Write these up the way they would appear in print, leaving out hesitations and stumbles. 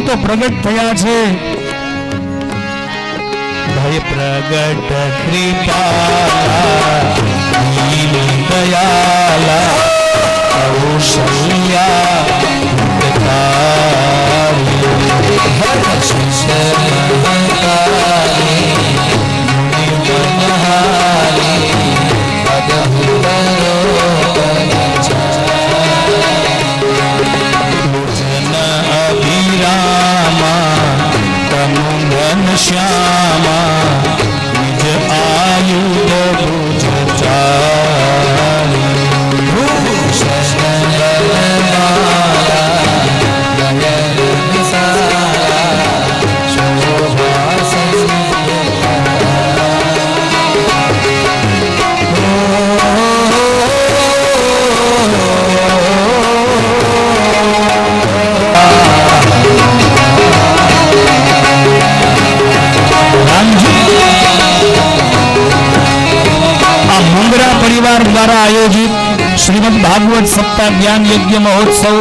તો પ્રગટ થયા છે. ભય પ્રગટ કૃપાલા દીન દયાલા કૌશલ્યા श्यामा निज आयुध भुज चारी परिवार द्वारा आयोजित श्रीमद भागवत सप्ताह ज्ञान यज्ञ महोत्सव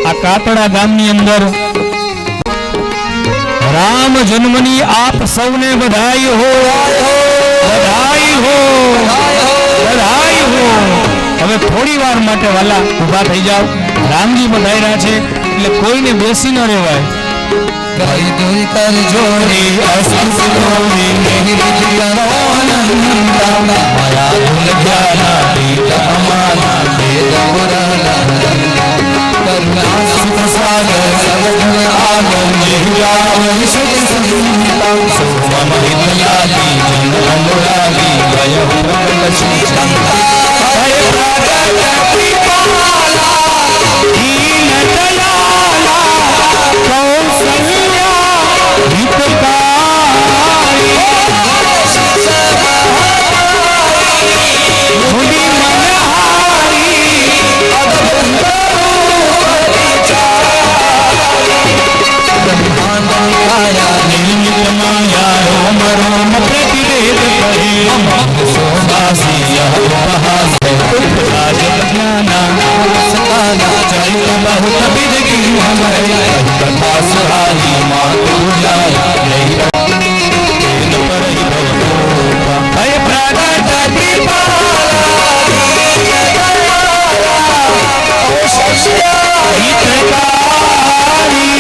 आ कातड़ा गामनी अंदर राम जन्मनी आप सौने बधाई हो, बधाई हो, बधाई हो. હવે થોડી વાર માટે વાલા ઊભા થઈ જાઓ. રામજી બધાઈ રહ્યા છે એટલે કોઈને બેસી ન રહેવાય. કઈ દૂર કર જોડી અસુરોની નિહિત કરો નંદા માયા ભૂલ ગયા દીત અમારા વેદ પુરાણા કરુણા સુખ સાગર સર્વગુણ આગર નિહિરાવ સુખ સંતા સોમમ હિતલાગી જન અનુરાગી ભય પ્રગટ શ્રી સંતા ભય પ્રગટ કૃપાલા દીન દયાલા કૌશલ્યા हितकारी मुनि मनहारी ब्रह्मांड काया निर्मित माया रोम रोम प्रतिवेद करे सोदासी यह उपहास राज ज्ञाना सताना चरित बहुत विद की हमारे कथा सुहाई मातु जाय नहीं तेन पर ही भय प्रगट हितकारी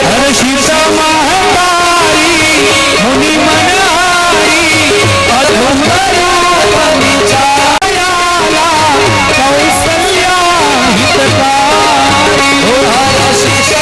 हर्षित महतारी मुनि मनहारी अधम रूप निचायाला कौशल्या हितकारी हर्षित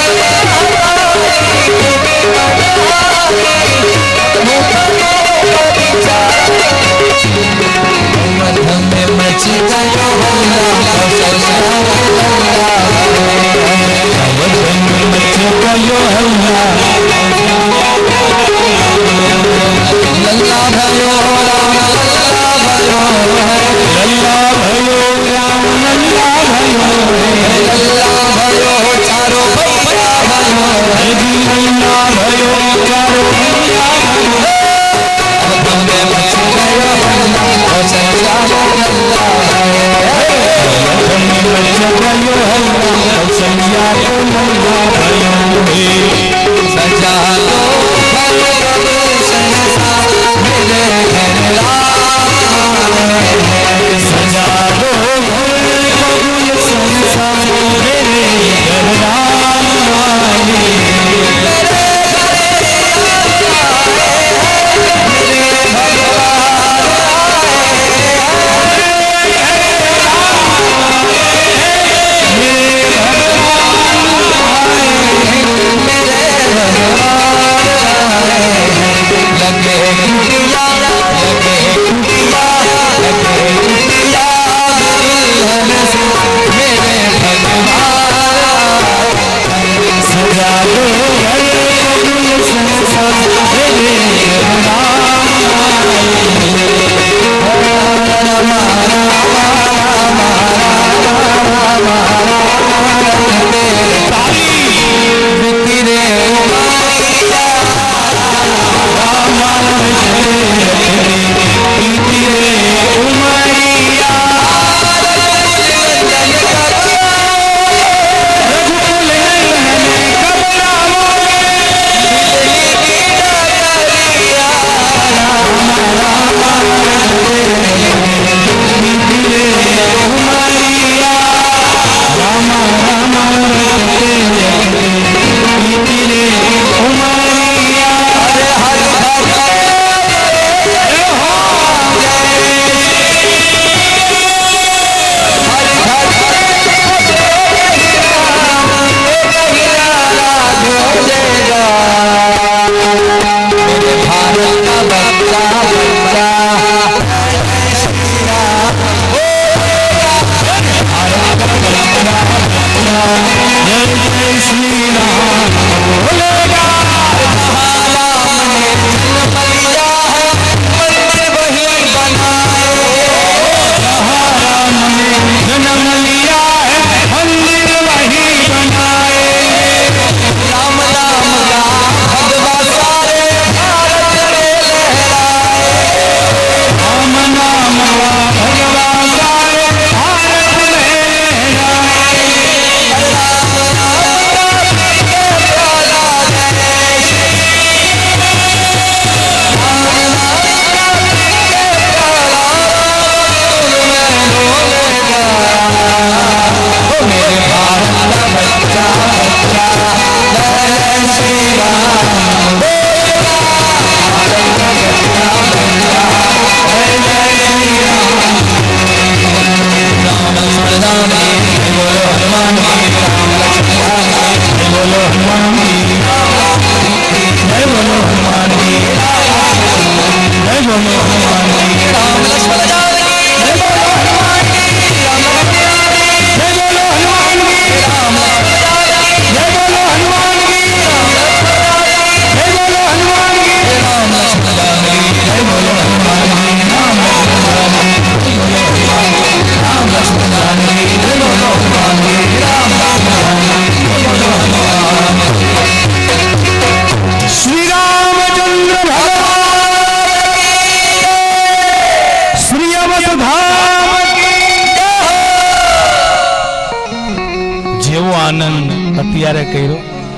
જેવો આનંદ અત્યારે કર્યો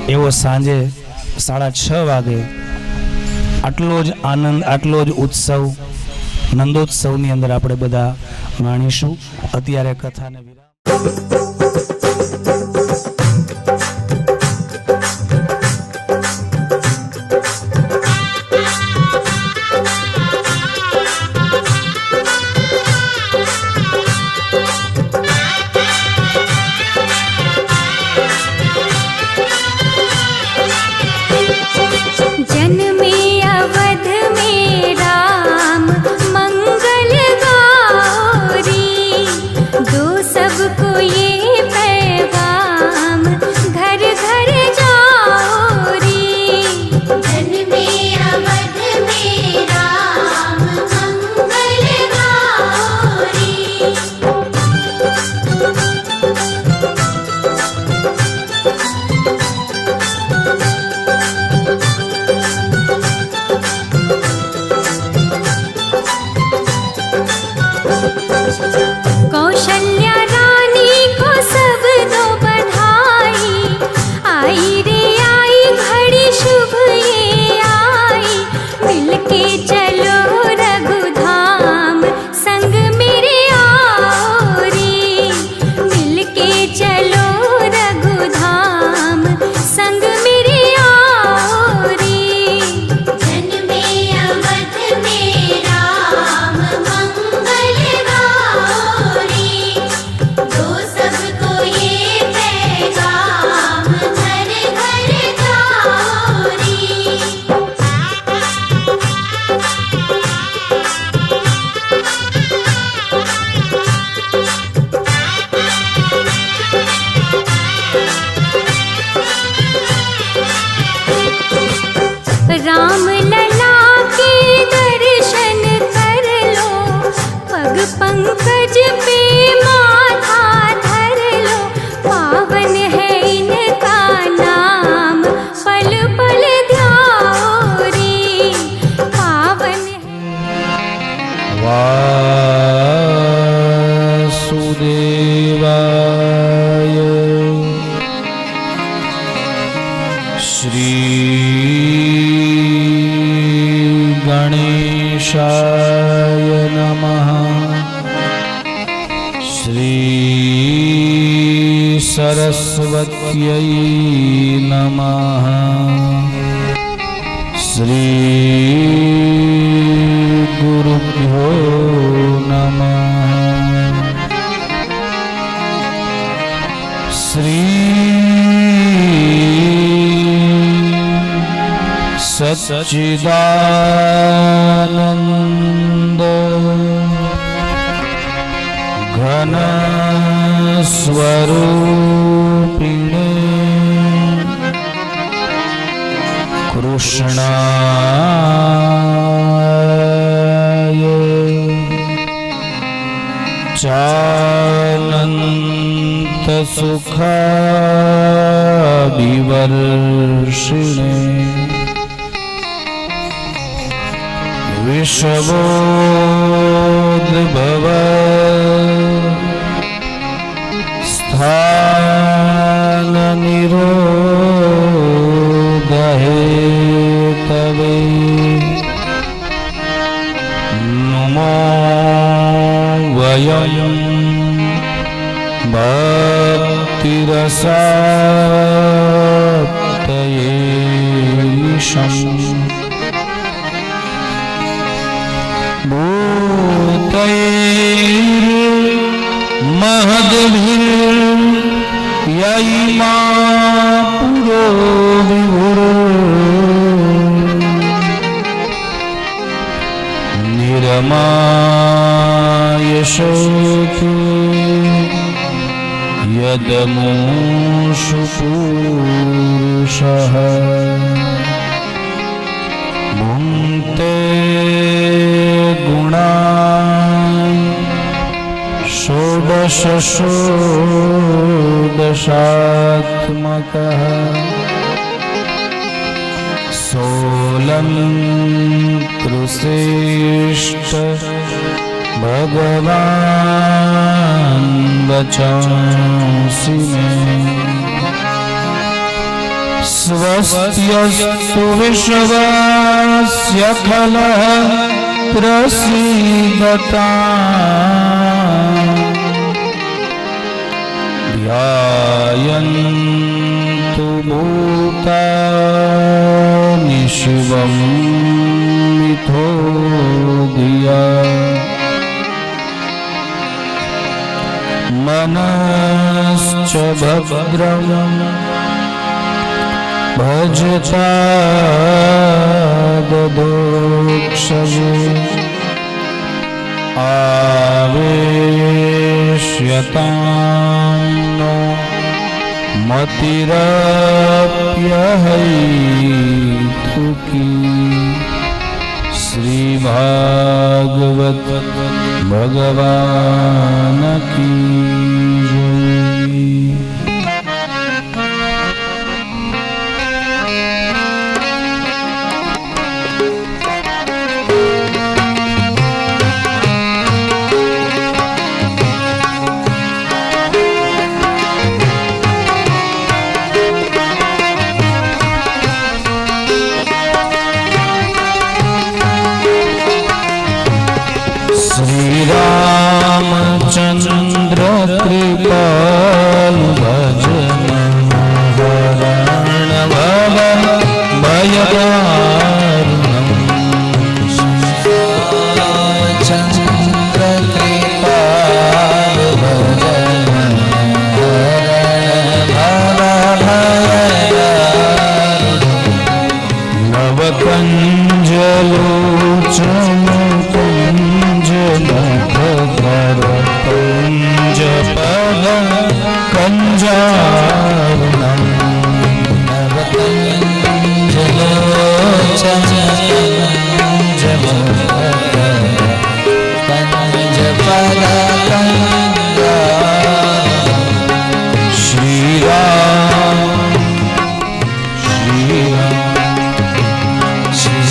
એવો સાંજે 6:30 વાગે આટલો જ આનંદ, આટલો જ ઉત્સવ નંદોત્સવની અંદર આપણે બધા માણીશું. અત્યારે કથાને વિરામ. पंकज पे माथा धर लो, पावन है इनका नाम, पल पल ध्याओ रे, पावन है। वासुदेवाय श्री गणेशाय नमः। श्री सरस्वत्यै नमः। श्री गुरुभ्यो नमः। श्री सच्चिदानंद घन स्वरूपिणे कृष्णाय चानन्त सुखाभिवर्षिणे विश्वोद्भव स्थान निरोधहे तवे नमो वयं भक्तिरसाप्तये निशम् महद्भिर्ययिमा पुरो विभुरो निरमायशोतु यदमुषु पुरुषः भुङ्क्ते गुणान् षोडशात्मकः सोलं कृश्रेष्ठ भगवान् वचांसि मे स्वस्त्यस्तु विश्वस्य खलः प्रसीदताम् ध्यायन्तु भूतानि शिवं मिथो धिया मनश्च भद्रं भजता ददोक्षजे आवेश्यतां नो मतिरप्यहैतुकी श्री भागवत भगवान की जय। रामचंद्र कृपाल भजन हरण भव भयदारुणम् चंद्र कृपाल भजन हरण भव भयदारुणम् नवकंजलोचन कंज पद कंजारुणम् कंज पद श्री राम श्री राम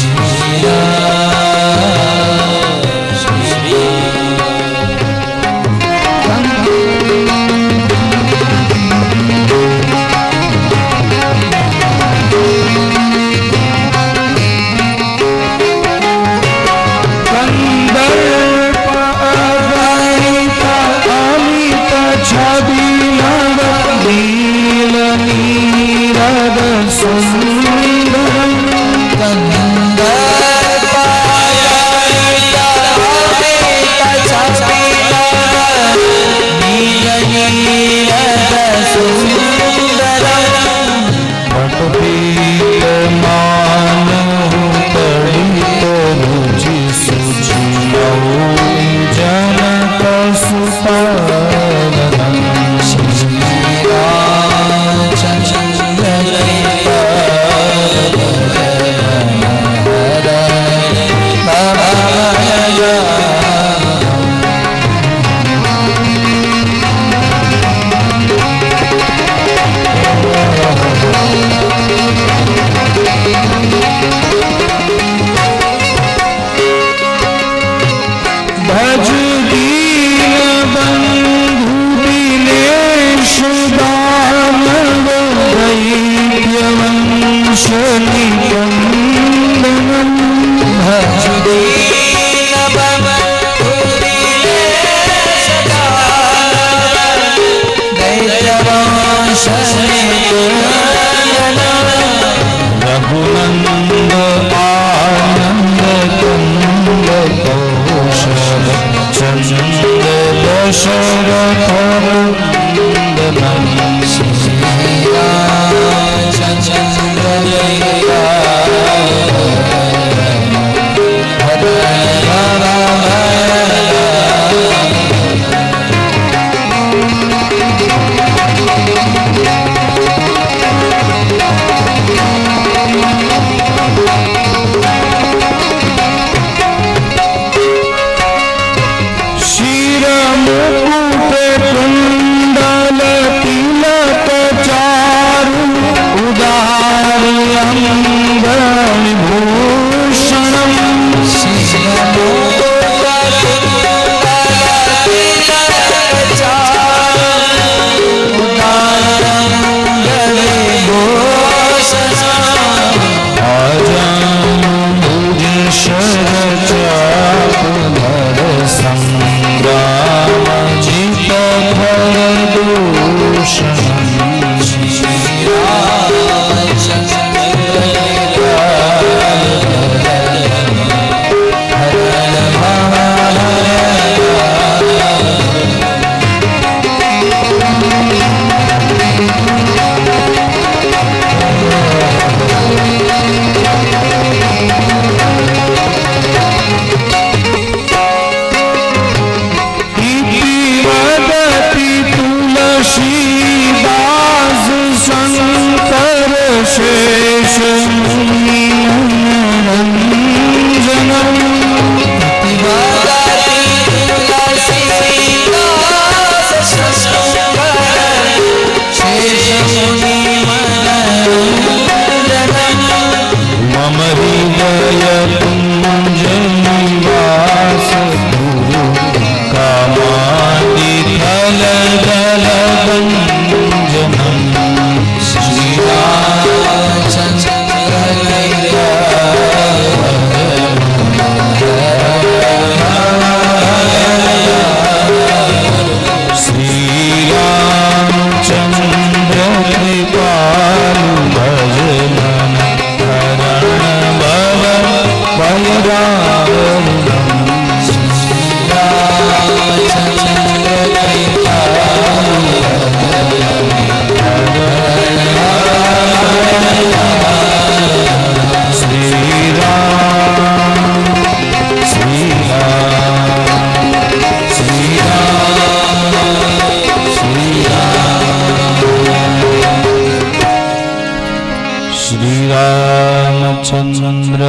श्री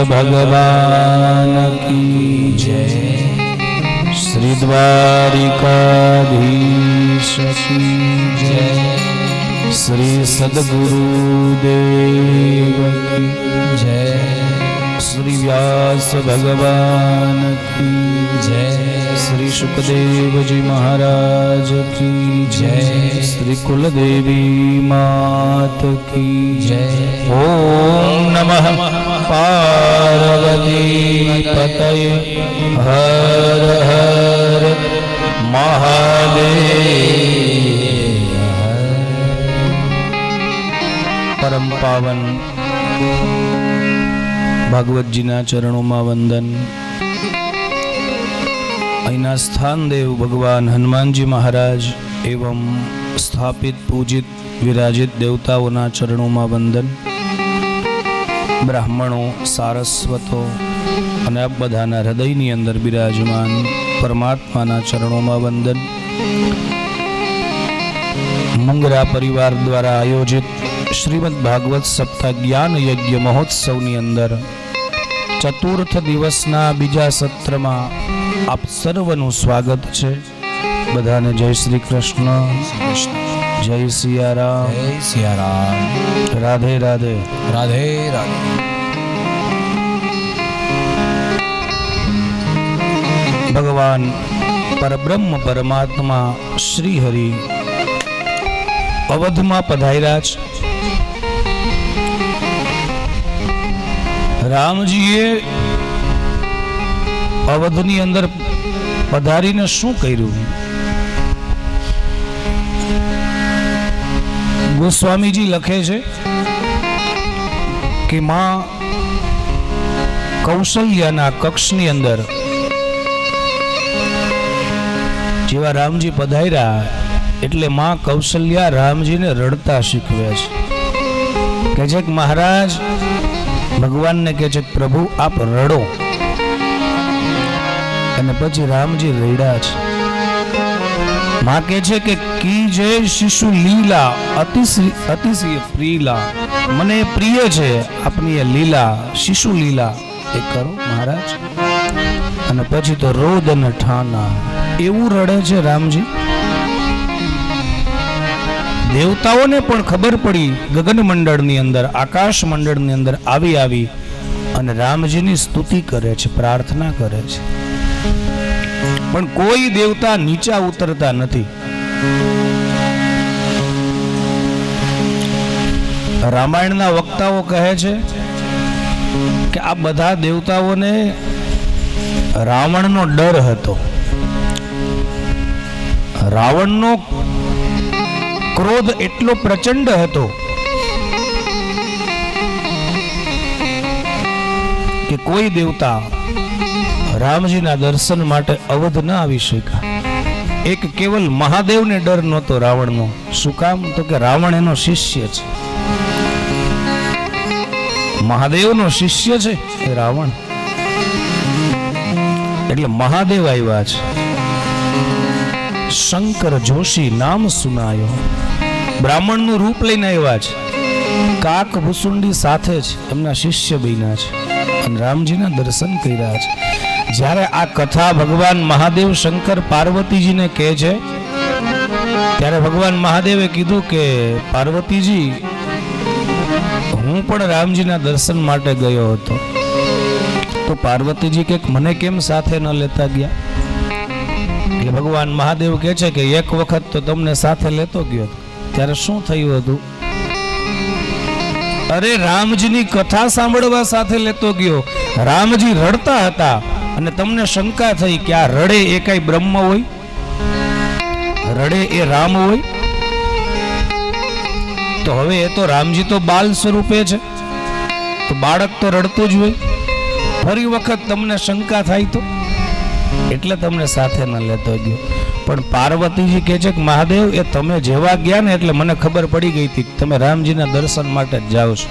भगवान की जय। श्री द्वारिकाधीश की जय। श्री सद्गुरुदेव की जय। श्री व्यास भगवान की जय। श्री सुखदेव जी महाराज की जय। श्री कुलदेवी मात की जय। ओम नमः पार्वती पतये हर हर महादेव। परम पावन ભાગવતજીના ચરણોમાં વંદન। અહીંના સ્થાનદેવ ભગવાન હનુમાનજી મહારાજ એવં સ્થાપિત પૂજિત વિરાજિત દેવતાઓના ચરણોમાં વંદન। બ્રાહ્મણો, સારસ્વતો અને આપ બધાના હૃદયની અંદર બિરાજમાન પરમાત્માના ચરણોમાં વંદન। મુંગરા પરિવાર દ્વારા આયોજિત શ્રીમદ ભાગવત સપ્તાહ જ્ઞાન યજ્ઞ મહોત્સવની અંદર ચતુર્થ દિવસના બીજા સત્રમાં આપ સર્વનું સ્વાગત છે। બધાને જય શ્રી કૃષ્ણ, જય સિયારામ, જય સિયારામ, રાધે રાધે, રાધે રાધે। ભગવાન પરબ્રહ્મ પરમાત્મા શ્રી હરિ અવધમાં પધાર્યા છે। રામજીએ અવધની અંદર પધારીને શું કર્યું? ગોસ્વામીજી લખે છે કે માં કૌશલ્યાના કક્ષની અંદર જેવા રામજી પધાર્યા એટલે માં કૌશલ્યા રામજીને રડતા શીખવે છે। કે છે કે મહારાજ ભગવાનને કહે છે પ્રભુ આપ રડો, અને પછી રામજી રડ્યા છે। માં કહે છે કે કી જય શિશુ લીલા અતિશય પ્રિયલા, મને પ્રિય છે આપની એ લીલા, શિશુ લીલા એ કરો મહારાજ। અને પછી તો રોદ અને ઠાના એવું રડે છે રામજી। દેવતાઓને પણ ખબર પડી, ગગન મંડળની અંદર, આકાશ મંડળની અંદર આવી અને રામજીની સ્તુતિ કરે છે, પ્રાર્થના કરે છે, પણ કોઈ દેવતા નીચા ઉતરતા નથી। રામાયણના વક્તાઓ કહે છે કે આ બધા દેવતાઓને રાવણનો ડર હતો। રાવણનો ક્રોધ એટલો પ્રચંડ હતો કે કોઈ દેવતા રામજીના દર્શન માટે અવધ ન આવી શક્યા। એક કેવલ મહાદેવને ડર નહોતો રાવણનો। શું કામ? તો કે રાવણ એનો શિષ્ય છે, મહાદેવનો શિષ્ય છે એ રાવણ, એટલે મહાદેવ આવ્યા છે। શંકર જોશી નામ સુનાયો, બ્રાહ્મણનું રૂપ લઈને આવ્યા છે, કાક ભુસુંડી સાથે જ એમના શિષ્ય બન્યા છે અને રામજીના દર્શન કર્યા છે। જ્યારે આ કથા ભગવાન મહાદેવ શંકર પાર્વતીજીને કહે છે ત્યારે ભગવાન મહાદેવે કીધું કે પાર્વતીજી હું પણ રામજીના દર્શન માટે ગયો હતો, તો પાર્વતીજી કે મને કેમ સાથે ન લેતા ગયા? એટલે ભગવાન મહાદેવ કહે છે કે એક વખત તો તમને સાથે લેતો ગયો, ત્યારે શું થયું હતું? અરે રામજીની કથા સાંભળવા સાથે લેતો ગયો, રામજી રડતા હતા અને તમને શંકા થઈ કે આ રડે એ કઈ બ્રહ્મ હોય, રડે એ રામ હોય? તો હવે એ તો રામજી તો બાલ સ્વરૂપે છે, તો બાળક તો રડતું જ હોય, ફરી વખત તમને શંકા થાય તો એટલે તમને સાથે ન લેતો ગયો। પણ પાર્વતીજી કહે છે કે મહાદેવ એ તમે જેવા ગયા ને એટલે મને ખબર પડી ગઈ હતી તમે રામજીના દર્શન માટે જ જાઓ છો,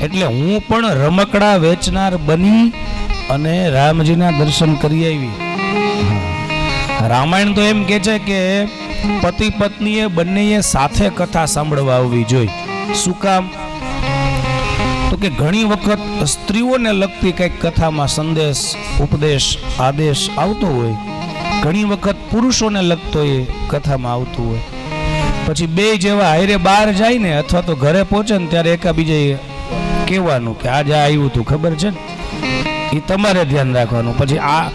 એટલે હું પણ રમકડા વેચનાર બની અને રામજીના દર્શન કરી આવી। રામાયણ તો એમ કે છે કે પતિ પત્નીએ બંનેએ સાથે કથા સાંભળવા આવવી જોઈએ। શું કામ? તો કે ઘણી વખત સ્ત્રીઓને લગતી કંઈક કથામાં સંદેશ, ઉપદેશ, આદેશ આવતો હોય, ઘણી વખત પુરુષોને લગતો એ કથામાં આવતું હોય. પછી બે જેવા હારે બહાર જાય ને અથવા તો ઘરે પહોંચે ને ત્યારે એકાબીજાએ કહેવાનું કે આજે આવ્યું તું ખબર છે ને, એ તમારે ધ્યાન રાખવાનું. પછી આ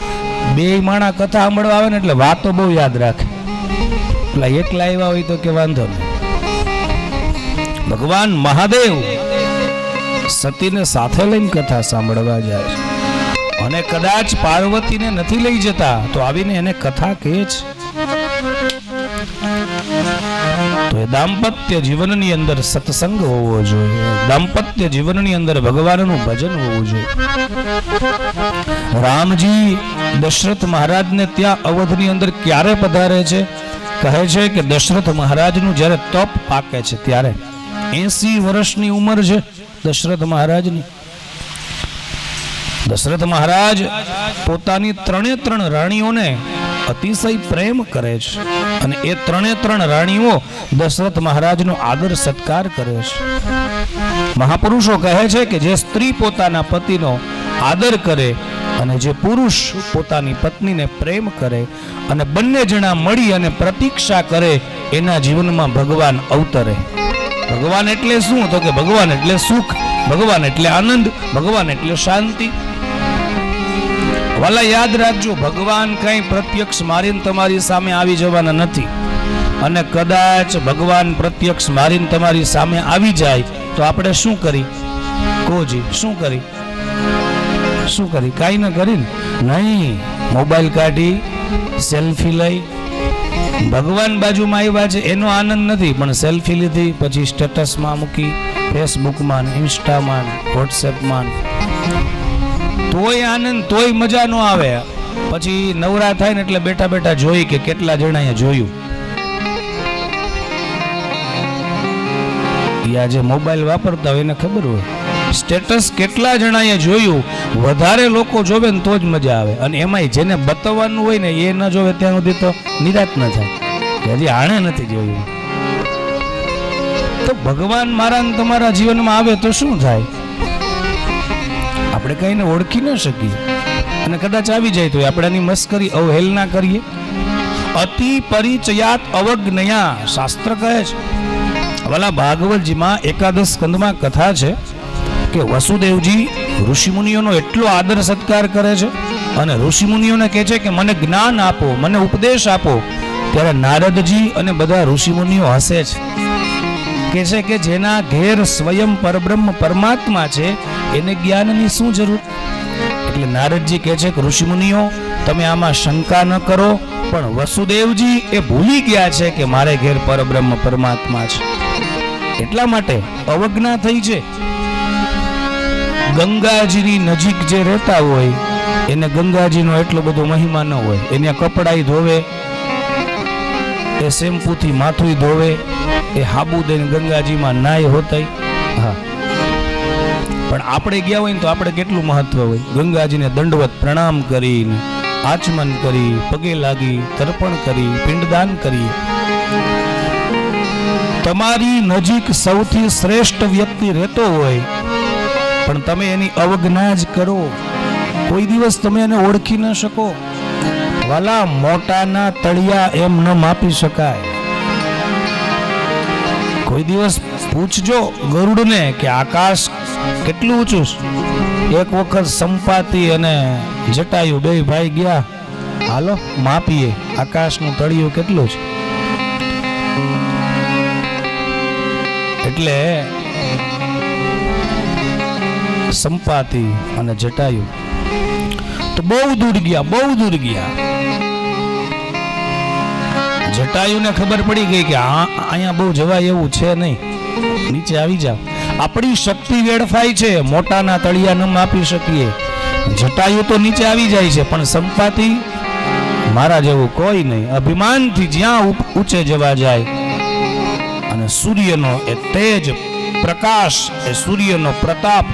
બે માણા કથા સાંભળવા આવે ને એટલે વાતો બહુ યાદ રાખે. એટલે એકલા આવ્યા હોય તો કે વાંધો નહીં. ભગવાન મહાદેવ સતીને સાથે લઈને કથા સાંભળવા જાય છે, અને કદાચ પાર્વતીને નથી લઈ જતા તો આવીને એને કથા કહે છે. તો એ દાંપત્ય જીવનની અંદર સત્સંગ હોવો જોઈએ, દાંપત્ય જીવનની અંદર ભગવાનનું ભજન હોવું જોઈએ. રામજી દશરથ મહારાજને ત્યાં અવધની અંદર ક્યારે પધારે છે? કહે છે કે દશરથ મહારાજનું જ્યારે તપ પાકે છે ત્યારે 80 વર્ષની ઉંમર છે દશરથ મહારાજની. દશરથ મહારાજ પોતાની 3 રાણીઓને અતિશય પ્રેમ કરે છે, અને એ 3 રાણીઓ દશરથ મહારાજનો આદર સત્કાર કરે છે. મહાપુરુષો કહે છે કે જે સ્ત્રી પોતાના પતિનો આદર કરે અને જે પુરુષ પોતાની પત્નીને પ્રેમ કરે અને બંને જણા મળી અને પ્રતીક્ષા કરે, એના જીવનમાં ભગવાન અવતરે. ભગવાન એટલે શું? તો કે ભગવાન એટલે સુખ, ભગવાન એટલે આનંદ, ભગવાન એટલે શાંતિ. વાલા યાદ રાખજો, ભગવાન કઈ પ્રત્યક્ષ મારીને તમારી સામે આવી જવાના નથી. અને કદાચ ભગવાન પ્રત્યક્ષ મારીને તમારી સામે આવી જાય તો આપણે શું કરી? કોજી શું કરી? કાંઈ ન કરીને નહીં, મોબાઈલ કાઢી સેલ્ફી લઈ. ભગવાન બાજુમાં આવ્યા છે એનો આનંદ નથી, પણ સેલ્ફી લીધી, પછી સ્ટેટસમાં મૂકી, ફેસબુકમાં, ઇન્સ્ટામાં, વોટ્સએપમાં, તોય આનંદ, તોય મજા ન આવે. પછી નવરા થાય ને એટલે બેઠા બેઠા જોઈ કે કેટલા જણાએ જોયું. જે મોબાઈલ વાપરતા હોય એને ખબર હોય સ્ટેટસ કેટલા જણાએ જોયું. વધારે લોકો જોવે ને તો જ મજા આવે, અને એમાંય જેને બતાવવાનું હોય ને એ ન જોવે ત્યાં સુધી તો નિરાશ ન થાય, હજી આણે નથી જોયું. તો ભગવાન મારા ને તમારા જીવનમાં આવે તો શું થાય? આપણે કઈને ઓળખી ન શકીએ, અને કદાચ આવી જાય તો આપણે એની મસ્કરી, અવહેલના કરીએ. અતિ પરિચયાત અવજ્ઞયા શાસ્ત્ર કહે છે. વાલા ભાગવતજીમાં એકાદશ સ્કંદમાં કથા છે કે વસુદેવજી ઋષિમુનિઓનો એટલો આદર સત્કાર કરે છે, અને ઋષિમુનિઓને કહે છે કે મને જ્ઞાન આપો, મને ઉપદેશ આપો. ત્યારે નારદજી અને બધા ઋષિમુનિઓ હસે છે, કહે છે કે જેના ઘેર સ્વયં પરબ્રહ્મ પરમાત્મા છે એને જ્ઞાનની શું જરૂર? એટલે નારદજી કહે છે કે ઋષિમુનિઓ તમે આમાં શંકા ન કરો, પણ વસુદેવજી એ ભૂલી ગયા છે કે મારે ઘેર પરબ્રહ્મ પરમાત્મા છે, એટલા માટે અવજ્ઞા થઈ છે. ગંગાજીની નજીક જે રહેતા હોય એને ગંગાજીનો એટલો બધો મહિમા ન હોય. એને કપડાઈ ધોવે, એ શેમ્પૂથી માથું ધોવે, એ હાબુ દઈને ગંગાજીમાં નાય હોતાય. હા, પણ આપણે ગયા હોય ને તો આપણે કેટલું મહત્વ હોય. ગંગાજીને દંડવત પ્રણામ કરીને, આચમન કરી, પગે લાગી, તર્પણ કરી, પિંડદાન કરી. તમારી નજીક સૌથી શ્રેષ્ઠ વ્યક્તિ રહેતો હોય પણ તમે એની અવજ્ઞા જ કરો, કોઈ દિવસ તમે એને ઓળખી ન શકો. વાલા મોટાના તળિયા એમ ન માપી શકાય. કોઈ દિવસ પૂછજો ગરુડને કે આકાશ કેટલું ઊંચું છે. એક વખત સંપાતિ અને જટાયુ બે ભાઈ ગયા, હાલો માપીએ આકાશનું તળિયું કેટલું છે. એટલે સંપાતિ અને જટાયુ તો બહુ દૂર ગયા. જટાયુને ખબર પડી ગઈ કે અહીંયા બહુ જવાય એવું છે નહીં, નીચે આવી જાવ. આપણી શક્તિ વેડફાય છે, મોટાના તળિયા ન માપી શકીએ. જટાયુ તો નીચે આવી જાય છે, પણ સંપાતિ મારા જેવું કોઈ નહીં. અભિમાનથી જ્યાં ઊંચે જવા જાય, અને સૂર્યનો એ તેજ પ્રકાશ, એ સૂર્યનો પ્રતાપ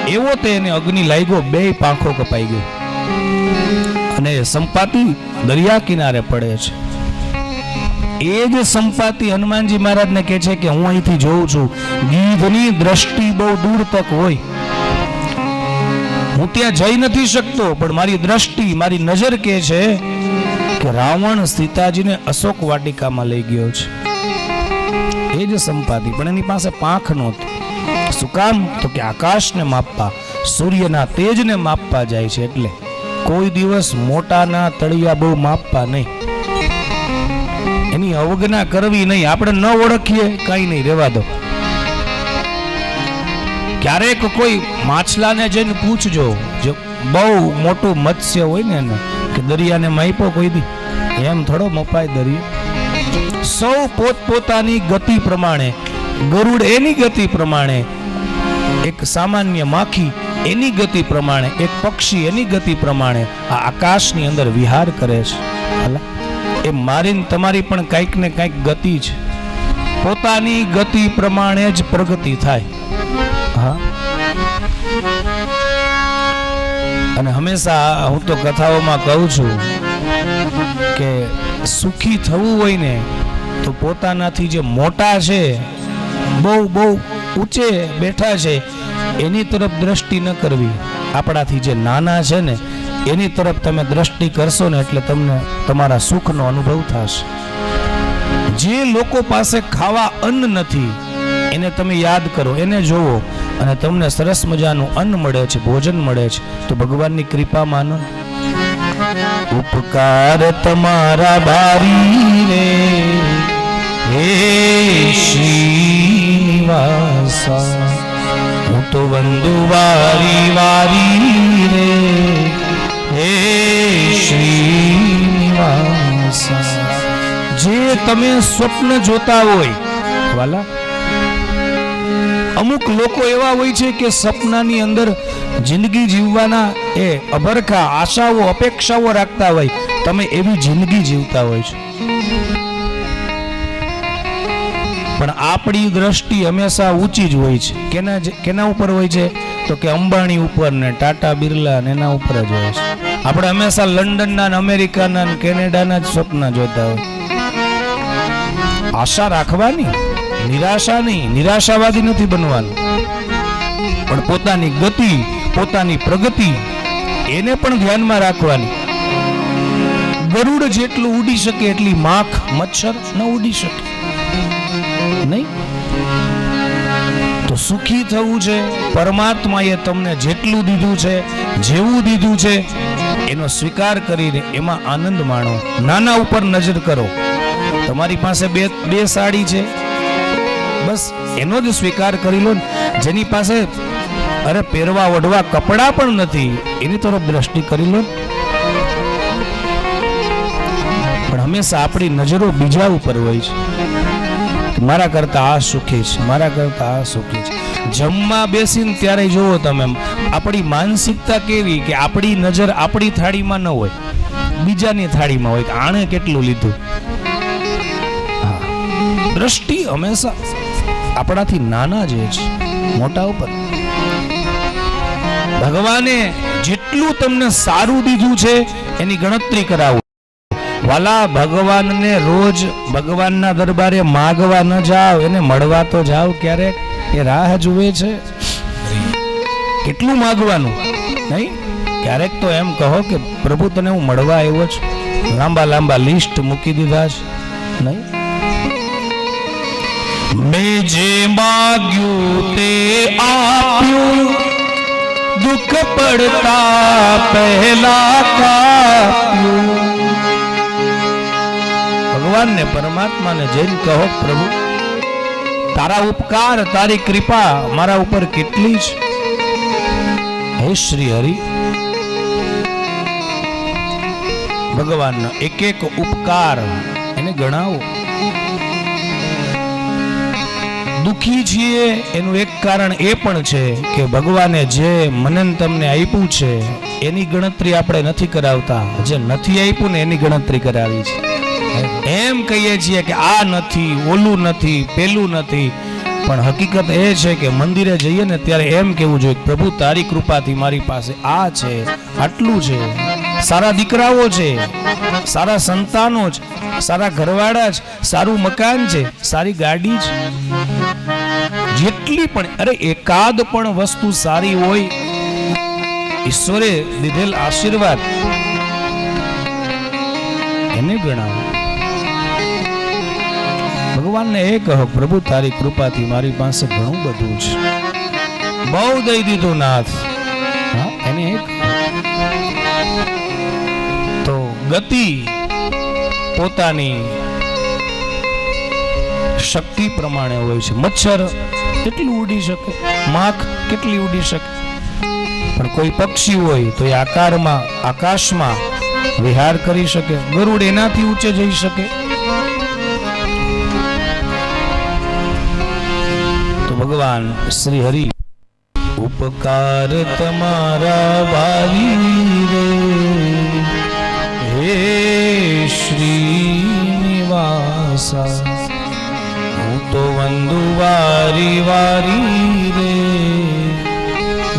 એવો તેને અગ્નિ લાગ્યો, બે પાંખો કપાઈ ગઈ, અને સંપાતિ દરિયા કિનારે પડે છે. એ જ સંપાતિ હનુમાનજી મહારાજને કહે છે કે હું અહીંથી જોઉં છું, ગીધની દ્રષ્ટિ બહુ દૂર તક હોય, હું ત્યાં જઈ નથી શકતો, પણ મારી દ્રષ્ટિ, મારી નજર કહે છે કે રાવણ સીતાજીને અશોક વાટિકામાં લઈ ગયો છે. એ જ સંપાતિ, પણ એની પાસે પાંખ નહોતી. શું કામ? તો કે આકાશને માપવા, સૂર્યના તેજને માપવા જાય છે. એટલે કોઈ દિવસ મોટાના તળિયા બહુ માપવા નહીં, એની અવગણના કરવી નહીં. આપણે ન ઓળખીએ કઈ નહીં, રહેવા દો. ક્યારેક કોઈ માછલાને જઈને પૂછજો, જે બહુ મોટું મત્સ્ય હોય ને એને, કે દરિયાને માપ્યો કોઈ દી? એમ થોડો મપાય દરિયો. સૌ પોતપોતાની ગતિ પ્રમાણે, ગરુડ એની ગતિ પ્રમાણે, એક સામાન્ય માખી એની ગતિ પ્રમાણે, એક પક્ષી એની ગતિ પ્રમાણે આ આકાશની અંદર વિહાર કરે છે. એ મારી તમારી પણ કંઈક ને કંઈક ગતિ છે. પોતાની ગતિ પ્રમાણે જ પ્રગતિ થાય. હા, અને હંમેશા હું તો કથાઓમાં કહું છું કે સુખી થવું હોય ને તો પોતાનાથી જે મોટા છે, બહુ બહુ ઊંચે બેઠા છે, એની તરફ દ્રષ્ટિ ન કરવી. આપણાથી જે નાના છે ને એની તરફ તમે દ્રષ્ટિ કરશો ને એટલે તમને તમારા સુખનો અનુભવ થશે. જે લોકો પાસે ખાવા અન્ન નથી એને તમે યાદ કરો, એને જોવો, અને તમને સરસ મજાનું અન્ન મળે છે, ભોજન મળે છે, તો ભગવાનની કૃપા માનો. ઉપકાર તમારા બારી રે હે શ્રીનિવાસા, હું તો વંદુ વારી વારી રે હે શ્રીનિવાસા. જે તમે સ્વપ્ન જોતા હોય વાલા, અમુક લોકો એવા હોય છે કે સપનાની અંદર જિંદગી જીવવાના એ અભરખા આશાઓ અપેક્ષાઓ રાખતા હોય, તમે એવી જિંદગી જીવતા હોય છો. પણ આપણી દ્રષ્ટિ હંમેશા ઊંચી જ હોય છે. કેના ઉપર હોય છે? તો કે અંબાણી ઉપર ને ટાટા બિરલા ને એના ઉપર જ હોય છે. આપણે હંમેશા લંડનના, અમેરિકાના, કેનેડાના જ સ્વપ્ન જોતા હોય. આશા રાખવાની, નિરાશા નહીં, નિરાશાવાદી નથી બનવાનું, પણ પોતાની ગતિ, પોતાની પ્રગતિ એને પણ ધ્યાનમાં રાખવાની. ગરુડ જેટલું ઉડી શકે એટલી માખ મચ્છર ન ઉડી શકે નહીં. તો સુખી થવું છે, પરમાત્માએ તમને જેટલું દીધું છે, જેવું દીધું છે, એનો સ્વીકાર કરીને એમાં આનંદ માણો. નાના ઉપર નજર કરો. તમારી પાસે બે સાડી છે, બસ એનો જ સ્વીકાર કરી લો. જેની પાસે અરે પહેરવા ઓઢવા કપડા પણ નથી એની તરફ દ્રષ્ટિ કરી લો. પણ હંમેશા આપણી નજરો બીજા ઉપર હોય છે. મારા કરતા આ સુખી છે, મારા કરતા આ સુખી છે. જમવા બેસીને ત્યારે જોવો તમે, આપણી માનસિકતા કેવી કે આપણી નજર આપણી થાળીમાં ન હોય, બીજાની થાળીમાં હોય કે આણે કેટલું લીધું. દ્રષ્ટિ હંમેશા આપણાથી નાના જે છે, મોટા ઉપર. ભગવાને જેટલું તમને સારું દીધું છે એની ગણતરી કરાવો. વાલા, ભગવાનને રોજ ભગવાનના દરબારે માગવા ન જાઓ, એને મળવા તો જાઓ. ક્યારેક એ રાહ જુએ છે. કેટલું માગવાનું નહીં? ક્યારેક તો એમ કહો કે પ્રભુ તને હું મળવા આવ્યો છું. લાંબા લાંબા લિસ્ટ મૂકી દીધા છે નહીં? મેં જે માગ્યું તે આપ્યું, દુઃખ પડતા પહેલા કાપ્યું. ભગવાનને, પરમાત્માને જઈને કહો, પ્રભુ તારા ઉપકાર, તારી કૃપા મારા ઉપર કેટલી છે. હે શ્રી હરિ, ભગવાનનો એક એક ઉપકાર એને ગણાવો. દુખી છીએ એનું એક કારણ એ પણ છે કે ભગવાને જે મને તમને આપ્યું છે એની ગણતરી આપણે નથી કરાવતા. જે નથી આપ્યું ને એની ગણતરી કરાવી છે. એમ કહીએ છીએ કે આ નથી, ઓલું નથી, પેલું નથી, પણ હકીકત એ છે કે મંદિરે જઈએ ને ત્યારે એમ કહેવું જોઈએ, પ્રભુ તારી કૃપાથી મારી પાસે આ છે, આટલું છે. સારા દીકરાઓ છે, સારા સંતાનો છે, સારા ઘરવાળા છે, સારું મકાન છે, સારી ગાડી છે. જેટલી પણ અરે એકાદ પણ વસ્તુ સારી હોય, ઈશ્વરે દીધેલ આશીર્વાદ એને ગણાવો. ભગવાનને એ કહો, પ્રભુ તારી કૃપાથી મારી પાસે ઘણું બધું છે, બહુ દઈ દીધું નાથ. હા, એને એક તો ગતિ પોતાની શક્તિ પ્રમાણે હોય છે. મચ્છર કેટલું ઉડી શકે, માખ કેટલી ઉડી શકે, પણ કોઈ પક્ષી હોય તો એ આકારમાં આકાશમાં વિહાર કરી શકે. ગરુડ એનાથી ઊંચે જઈ શકે. તો ભગવાન શ્રી હરિ ઉપકાર તમારા ભારી રે, હે શ્રીનિવાસા હું તો વંદુ વારી વારી રે,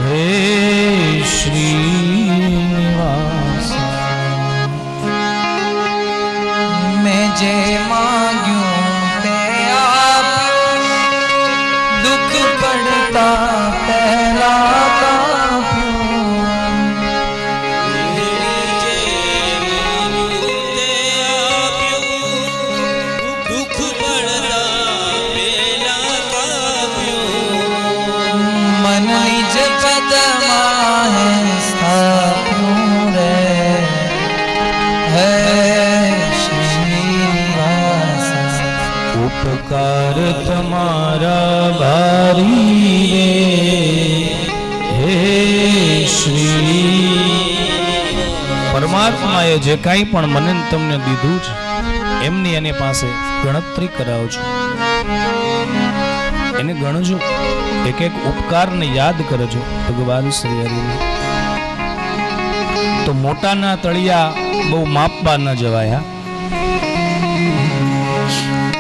હે શ્રીનિવાસા. મેં જે માંગ્યું તે આપ્યું, દુઃખ પડતા પહેલા કાપ્યું. મન નિજ પદમાં હે સ્થાપ્યું રે, હે શ્રીનિવાસા. ઉપકાર તમારા ભારી રે, હે શ્રી. પરમાત્માએ જે કાંઈ પણ મને ને તમને દીધું છે એમની એની પાસે ગણતરી કરાવજો, એને ગણજો, એક એક ઉપકારને યાદ કરજો ભગવાન શ્રી હરિને. તો મોટાના તળિયા બહુ માપવા ન જવાય.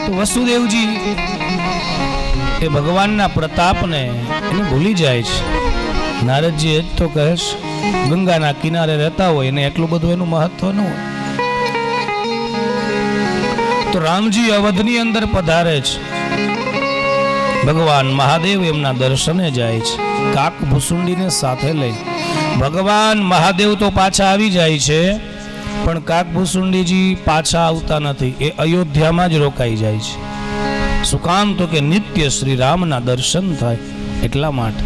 તો વસુદેવજી એ ભગવાનના પ્રતાપને એને ભૂલી જાય છે. નારદજી એ જ તો કહે છે, ગંગાના કિનારે રહેતા હોય એને એટલું બધું એનું મહત્વ ન હોય. તો રામજી અવધની અંદર પધારે છે, ભગવાન મહાદેવ એમના દર્શને જાય છે, કાક ભૂસુંડીને સાથે લઈ. ભગવાન મહાદેવ તો પાછા આવી જાય છે, પણ કાક ભૂસુંડીજી પાછા આવતા નથી, એ અયોધ્યામાં જ રોકાઈ જાય છે. શું કામ? તો કે નિત્ય શ્રી રામના દર્શન થાય એટલા માટે.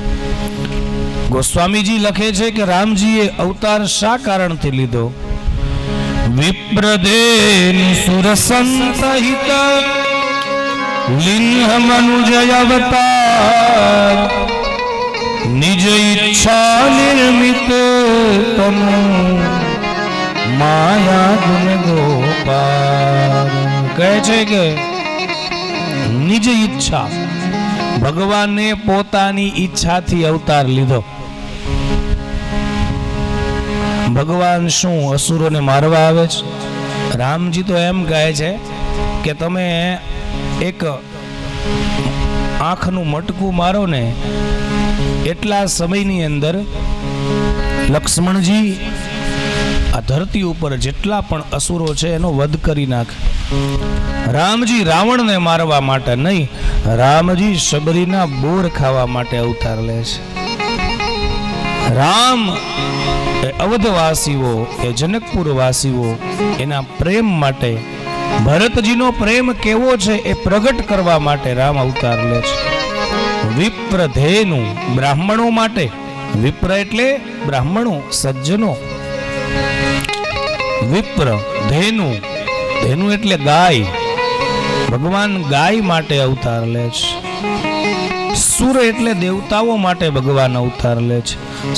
ગોસ્વામીજી લખે છે કે રામજીએ અવતાર શા કારણથી લીધો? વિપ્રદેન સુરસંતહિત લિંહ મનુજય અવતાર, નિજ ઈચ્છા નિર્મિત તનુ માયા ગુણ ગોપાલ. કહે છે કે નિજ ઈચ્છા, ભગવાને પોતાની ઈચ્છાથી અવતાર લીધો. ભગવાન શું અસુરોને મારવા આવે છે? રામજી તો એમ કહે છે કે તમે એક આંખનું મટકું મારો ને એટલા સમયની અંદર લક્ષ્મણજી આ ધરતી ઉપર જેટલા પણ અસુરો છે એનો વધ કરી નાખે. રામજી રાવણને મારવા માટે નહીં, રામજી શબરીના બોર ખાવા માટે અવતાર લે છે. રામ એ અવધવાસીઓ, એ જનકપુરવાસીઓ એના પ્રેમ માટે, ભરતજીનો પ્રેમ કેવો છે એ પ્રગટ કરવા માટે રામ અવતાર લે છે. વિપ્રધેનુ, બ્રાહ્મણો માટે. વિપ્ર એટલે બ્રાહ્મણો, સજ્જનો. વિપ્ર ધેનુ, ધેનુ એટલે ગાય. ભગવાન ગાય માટે અવતાર લે છે. સુર એટલે દેવતાઓ માટે ભગવાન અવતાર લે છે.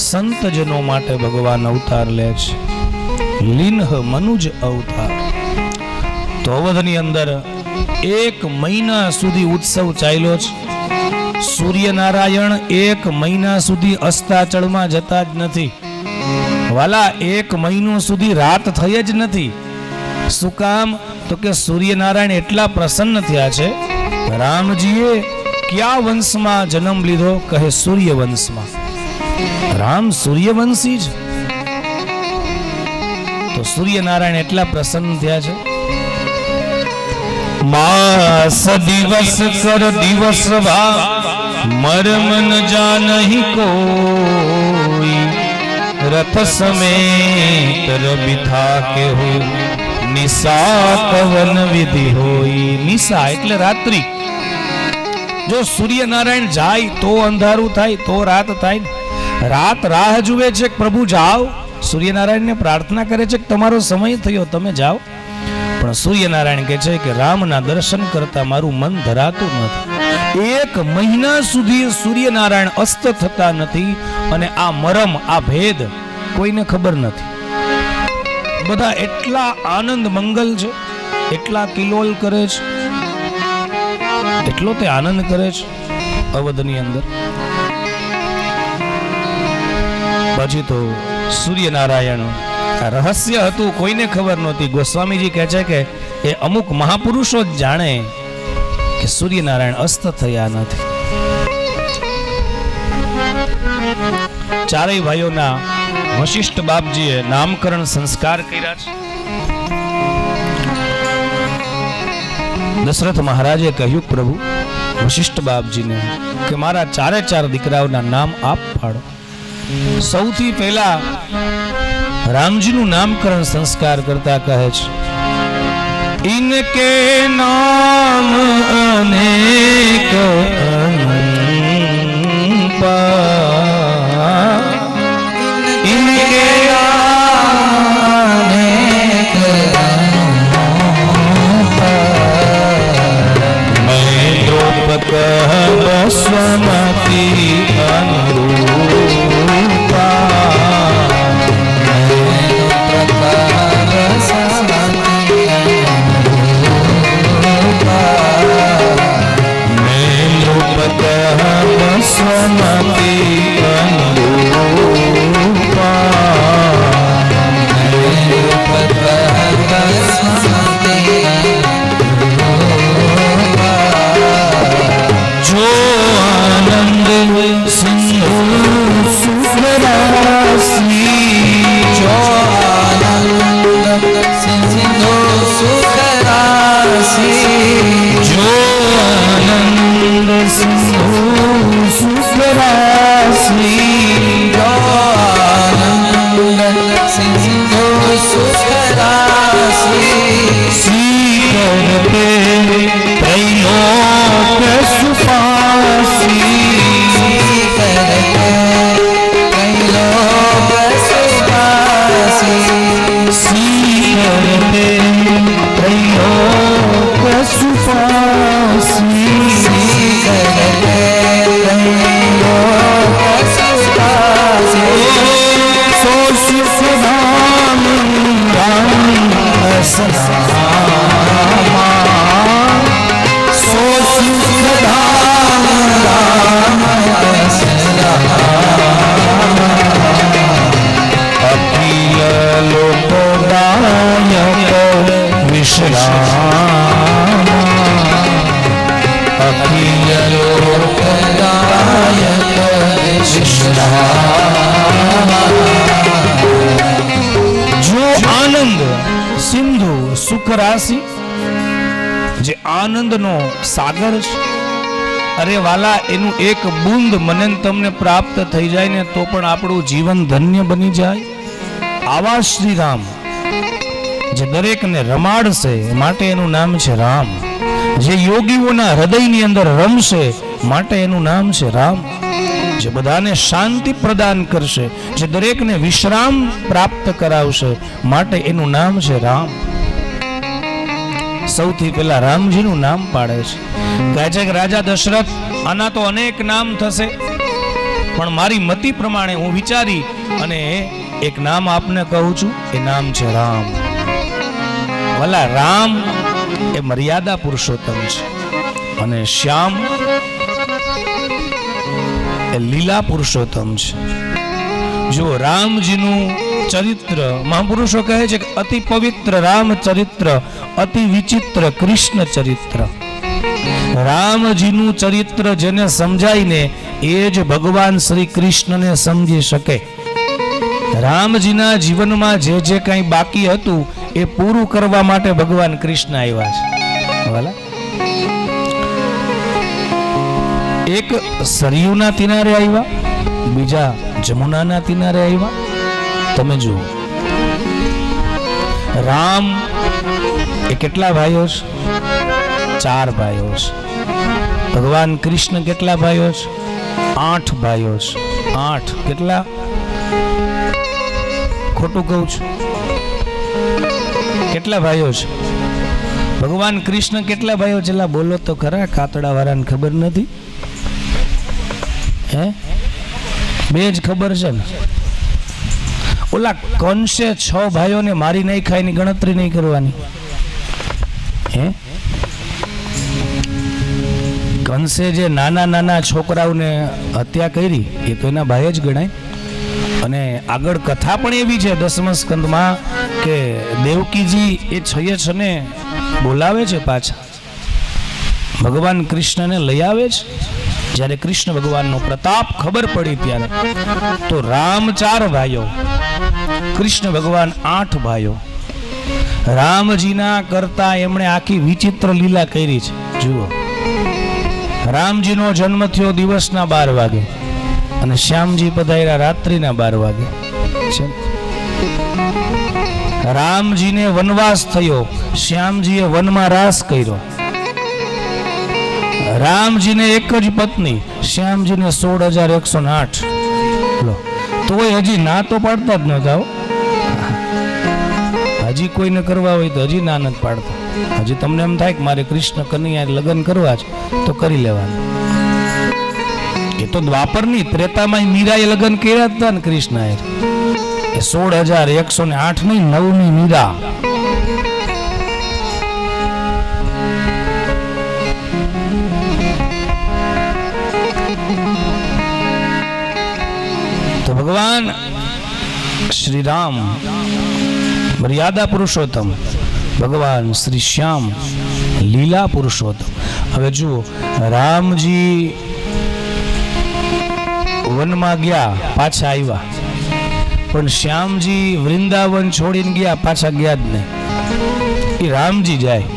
સંતજનો માટે ભગવાન અવતાર લે છે. લિન્હ મનુજ અવતાર. તો અવધની અંદર 1 મહિના સુધી ઉત્સવ ચાલ્યો છે. સૂર્યનારાયણ 1 મહિના સુધી અસ્તાચળમાં જતા જ નથી. વાલા 1 મહિનો સુધી રાત થઈ જ નથી. શું કામ? તો કે સૂર્યનારાયણ એટલા પ્રસન્ન થયા છે. રામજીએ કયા વંશમાં જન્મ લીધો? કહે સૂર્યવંશમાં. રામ સૂર્યવંશી જ. તો સૂર્યનારાયણ એટલા પ્રસન્ન થયા છે. માસ દિવસ કર દિવસ ભાવ મરમ ન જાનહી કોઈ રથ સમેત રવિ થાકે હો નિશા પવન વિધિ હોય. નિશા એટલે રાત્રિ. જો સૂર્યનારાયણ જાય તો અંધારું થાય, તો રાત થાય ને. રાત રાહ જુએ છે કે પ્રભુ જાઓ, સૂર્યનારાયણને પ્રાર્થના કરે છે કે તમારો સમય થયો, તમે જાઓ. પણ સૂર્યનારાયણ કહે છે કે રામના દર્શન કરતા મારું મન ધરાતું નથી. 1 મહિના સુધી સૂર્યનારાયણ અસ્ત થતા નથી અને આ મરમ, આ ભેદ કોઈને ખબર નથી. બધા એટલા આનંદ મંગલ છે, એટલા કિલોલ કરે છે, એટલો તે આનંદ કરે છે અવધની અંદર. પછી તો સૂર્યનારાયણ આ રહસ્ય હતું, કોઈને ખબર નહોતી. ગોસ્વામીજી કહે છે કે એ અમુક મહાપુરુષો જ જાણે કે સૂર્યનારાયણ અસ્ત થયા નથી. ચારેય ભાઈઓના વશિષ્ઠ બાપજીએ નામકરણ સંસ્કાર કર્યા છે. દશરથ મહારાજે કહ્યું પ્રભુ વશિષ્ઠ બાપજીને કે મારા 4 દીકરાઓના નામ આપ પાડો. સૌથી પહેલા રામજીનું નામકરણ સંસ્કાર કરતા કહે છે ઇનકે નામ અનેક इनके अनेक मैं द्रौपद बसमती સિંધુ સુખ રાશિ, જે આનંદનો સાગર છે. અરે વાલા, એનું એક બૂંદ મને તમને પ્રાપ્ત થઈ જાય ને તો પણ આપણું જીવન ધન્ય બની જાય. આવા શ્રી રામ જે દરેકને રમાડશે માટે એનું નામ છે રામ. જે યોગીઓના હૃદયની અંદર રમશે માટે એનું નામ છે રામ. જે બધાને શાંતિ પ્રદાન કરશે, જે દરેકને વિશ્રામ પ્રાપ્ત કરાવશે માટે એનું નામ છે રામ. સૌથી પહેલા રામજીનું નામ પાડે છે. કહે છે કે રાજા દશરથ, આના તો અનેક નામ થશે, પણ મારી મતિ પ્રમાણે હું વિચારી અને એક નામ આપને કહું છું. એ નામ છે રામ. ભલા, રામ એ મર્યાદા પુરુષોત્તમ છે અને શ્યામ એ લીલા પુરુષોત્તમ છે. જો રામજીનું ચરિત્ર, મહાપુરુષો કહે છે કે અતિ પવિત્ર રામ ચરિત્ર, અતિ વિચિત્ર કૃષ્ણ ચરિત્ર. રામજીનું ચરિત્ર જેને સમજાય ને એ જ ભગવાન શ્રી કૃષ્ણને સમજી શકે. રામજીના જીવનમાં જે જે કંઈ બાકી હતું એ પૂરું કરવા માટે ભગવાન કૃષ્ણ આવ્યા છે વાલા. એક સરયુના કિનારે આવ્યા, બીજા જમુનાના કિનારે આવ્યા. તમે જુઓ, રામ એ કેટલા ભાઈઓ છે? 4 ભાઈઓ છે. ભગવાન કૃષ્ણ કેટલા ભાઈઓ છે? 8 ભાઈઓ છે. 8 કેટલા? ખોટું કહું છું? કેટલા ભાઈઓ છે? ભગવાન કૃષ્ણ કેટલા ભાઈઓ છે? બોલો તો ખરા, કાતડા વાળાને ખબર નથી? હે, 2 જ ખબર છે ને. ઓલા કંસે 6 ભાઈઓને મારી નહીં ખાયની ગણતરી નહીં કરવાની. હે, કંસે જે નાના નાના છોકરાઓને હત્યા કરી એ તો એના ભાઈ જ ગણાય. અને આગળ કથા પણ એવી છે 10મા સ્કંદમાં કે દેવકીજી એ છને બોલાવે છે પાછા, ભગવાન કૃષ્ણને લઈ આવે છે. જ્યારે કૃષ્ણ ભગવાનનો પ્રતાપ ખબર પડી ત્યારે તો રામ 4 ભાઈઓ, કૃષ્ણ ભગવાન 8 ભાઈઓ. રામજીના કરતા એમણે આખી વિચિત્ર લીલા કરી છે. જુઓ, રામજીનો જન્મ થયો દિવસના 12 વાગે અને શ્યામજી પધાર્યા રાત્રિના 12 વાગે. રામજીને વનવાસ થયો, શ્યામજીએ વનમાં રાસ કર્યો. રામજીને એક જ પત્ની, શ્યામજીને 16,108. તોય હજી ના તો પાડતા જ નતા. હજી કોઈને કરવા હોય તો હજી ના નથી પાડતા. હજી તમને એમ થાય કે મારે કૃષ્ણ કનૈયા લગ્ન કરવા છે તો કરી લેવાનું. એ તો દ્વાપરની ત્રેતામાં મીરાએ લગ્ન કર્યા હતા ને કૃષ્ણ એ 16,108 ની 9ની મીરા. તો ભગવાન શ્રી રામ મર્યાદા પુરુષોત્તમ, ભગવાન શ્રી શ્યામ લીલા પુરુષોત્તમ. હવે જુઓ, રામજી વનમાં ગયા, પાછા આવ્યા, પણ શ્યામજી વૃંદાવન છોડીને ગયા, પાછા ગયા જ નહીં. એ રામજી જાય,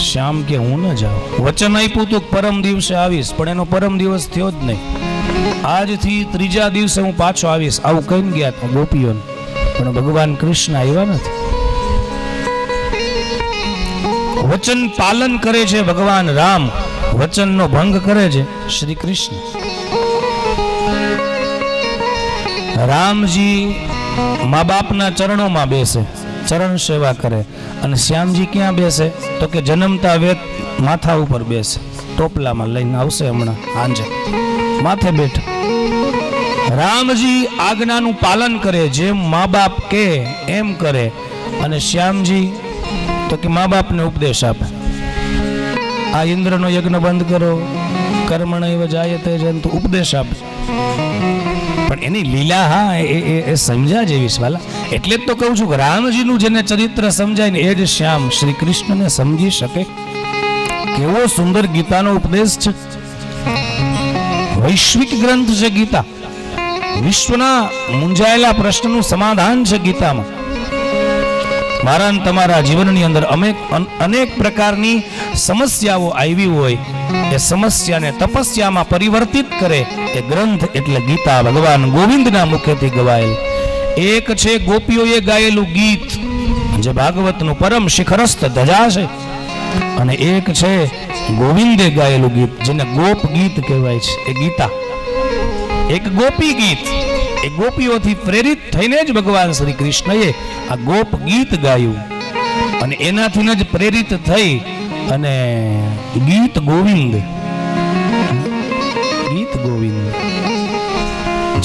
શ્યામ કે હું ન જાઉં. વચન આપ્યું તું પરમ દિવસે આવીશ, પણ એનો પરમ દિવસ થયો જ નહીં. આજથી 3જા દિવસે હું પાછો આવીશ, આવું કહીને ગયા હતા ગોપીઓને. પણ ભગવાન કૃષ્ણ આવ્યા નથી. વચન પાલન કરે છે ભગવાન રામ, વચનનો ભંગ કરે છે શ્રી કૃષ્ણ. રામજી મા બાપના ચરણોમાં બેસે, ચરણ સેવા કરે. અને શ્યામજી ક્યાં બેસે? તો કે જન્મતા વેત માથા ઉપર બેસે, ટોપલામાં લઈને આવશે હમણાં આંજે, માથે બેઠા. રામજી આજ્ઞાનું પાલન કરે, જેમ મા બાપ કે એમ કરે. અને શ્યામજી તો કે મા બાપને ઉપદેશ આપે, આ ઇન્દ્રનો યજ્ઞ બંધ કરો, કર્મણૈવ જાયતે જંતુ, ઉપદેશ આપે. પણ એની લીલા, હા, એ સમજ્યા જેવી છે વાલા. એટલે જ તો કહું છું કે રામજીનું જેને ચરિત્ર સમજાય ને એ જ શ્યામ શ્રી કૃષ્ણને સમજી શકે. કેવો સુંદર ગીતાનો ઉપદેશ છે. વૈશ્વિક ગ્રંથ છે ગીતા. વિશ્વના મૂંઝાયેલા પ્રશ્નનું સમાધાન છે ગીતામાં. મારા તમારા જીવનની અંદર અનેક પ્રકારની સમસ્યાઓ આવી હોય, એ સમસ્યાને તપસ્યામાં પરિવર્તિત કરે એ ગ્રંથ એટલે ગીતા, ભગવાન ગોવિંદના મુખેથી ગવાયેલ. એક છે ગોપીઓએ ગાયેલું ગીત, જે ભાગવતનું પરમ શિખરસ્થ ધજા છે. અને એક છે ગોવિંદે ગાયેલું ગીત, જેને ગોપ ગીત કહેવાય છે, એ ગીતા. એક ગોપી ગીત, એ ગોપીઓથી પ્રેરિત થઈને જ ભગવાન શ્રી કૃષ્ણએ આ ગોપ ગીત ગાયું. અને એનાથી જ પ્રેરિત થઈ અને ગીત ગોવિંદ, ગીત ગોવિંદ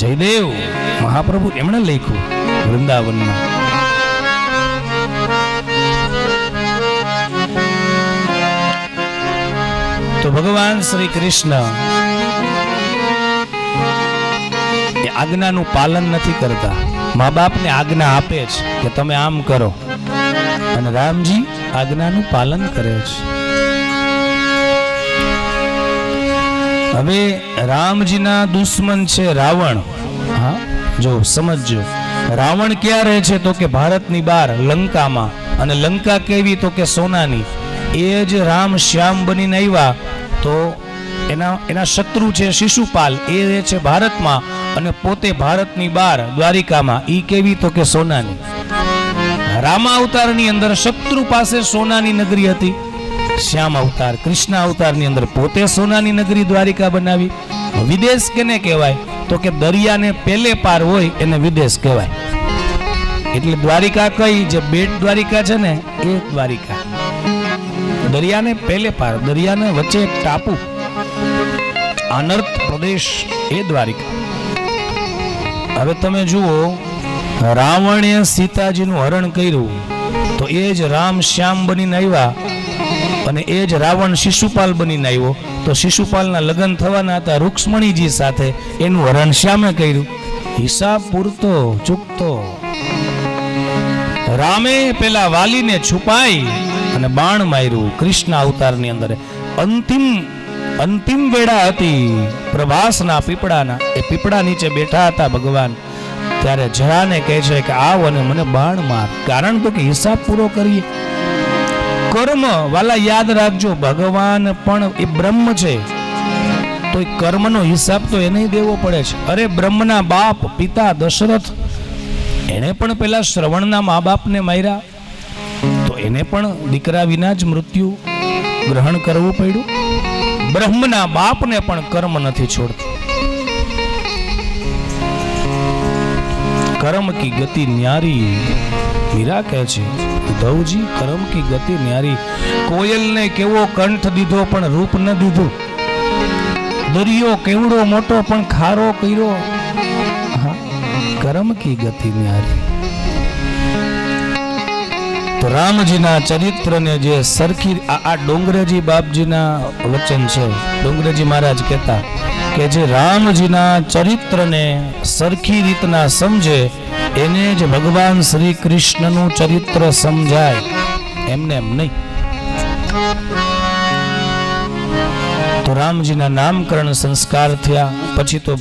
જયદેવ મહાપ્રભુ એમણે લખ્યું વૃંદાવનમાં. તો ભગવાન શ્રી કૃષ્ણ એ આજ્ઞાનું પાલન નથી કરતા, મા બાપને આજ્ઞા આપે છે કે તમે આમ કરો, અને રામજી આજ્ઞાનું પાલન કરે છે. હવે રામજીના દુશ્મન છે રાવણ. હા, જો સમજજો, રાવણ ક્યાં રહે છે તો કે ભારતની બહાર લંકામાં. અને લંકા કેવી તો કે સોનાની. એ જ રામ શ્યામ બનીને આવ્યા તો એના શત્રુ છે શિશુપાલ, એ રહે છે ભારતમાં અને પોતે ભારતની બહાર દ્વારિકામાં. ઈ કેવી તો કે સોનાની. રામા અવતારની અંદર શત્રુ પાસે સોનાની નગરી હતી. શ્યામ અવતાર કૃષ્ણ અવતારની અંદર પોતે સોનાની નગરી દ્વારિકા બનાવી. વિદેશ કેને કહેવાય તો કે દરિયાને પેલે પાર હોય એને વિદેશ કહેવાય. એટલે દ્વારિકા કઈ જે બેટ દ્વારિકા છે ને એ દ્વારિકા. દરિયાને પેલે પાર, દરિયાને વચ્ચે એક ટાપુ, અનર્થ પ્રદેશ, એ દ્વારિકા. હવે તમે જુઓ, રાવણે સીતાજીનું હરણ કર્યું તો એ જ રામ શ્યામ બનીને આવ્યા અને એ જ રાવણ શિશુપાલ બનીને આવ્યો. તો શિશુપાલના લગ્ન થવાના હતા રૂક્ષ્મણીજી સાથે, એનું હરણ શ્યામે કર્યું. હિસાબ પૂરતો ચૂકતો. રામે પેલા વાલીને છુપાઈ અને બાણ માર્યું કૃષ્ણ અવતારની અંદર. અંતિમ વેળા હતી પ્રભાસના પીપળાના. એ પીપળા નીચે બેઠા હતા ભગવાન. ત્યારે જરાને કહે છે કે આવ અને મને બાણ માર. કારણ તો કે હિસાબ પૂરો કરીએ. કર્મ વાલા યાદ રાખજો, ભગવાન પણ એ બ્રહ્મ છે તો એ કર્મનો હિસાબ તો એને દેવો પડે છે. અરે બ્રહ્મના બાપ પિતા દશરથ, એને પણ પેલા શ્રવણના મા બાપને માર્યા તો એને પણ દીકરા વિના જ મૃત્યુ ગ્રહણ કરવું પડ્યું. બ્રહ્મના બાપને પણ કર્મ નથી છોડતું. કર્મ કી ગતિ ન્યારી, મીરા કહે છે ઉદ્ધવજી, કર્મ કી ગતિ ન્યારી. કોયલને કેવો કંઠ દીધો પણ રૂપ ન દીધું. દરિયો કેવડો મોટો પણ ખારો કર્યો. કર્મ કી ગતિ ન્યારી. તો રામજીના ચરિત્રને જે સરખી, આ ડોંગરેજી બાપજીના વચન છે. ડોંગરેજી મહારાજ કહેતા કે જે રામજીના ચરિત્રને સરખી રીતના સમજે એને જ ભગવાન શ્રી કૃષ્ણનું ચરિત્ર સમજાય, એમને એમ નહીં. તો રામજીના નામકરણ સંસ્કાર થયા. પછી તો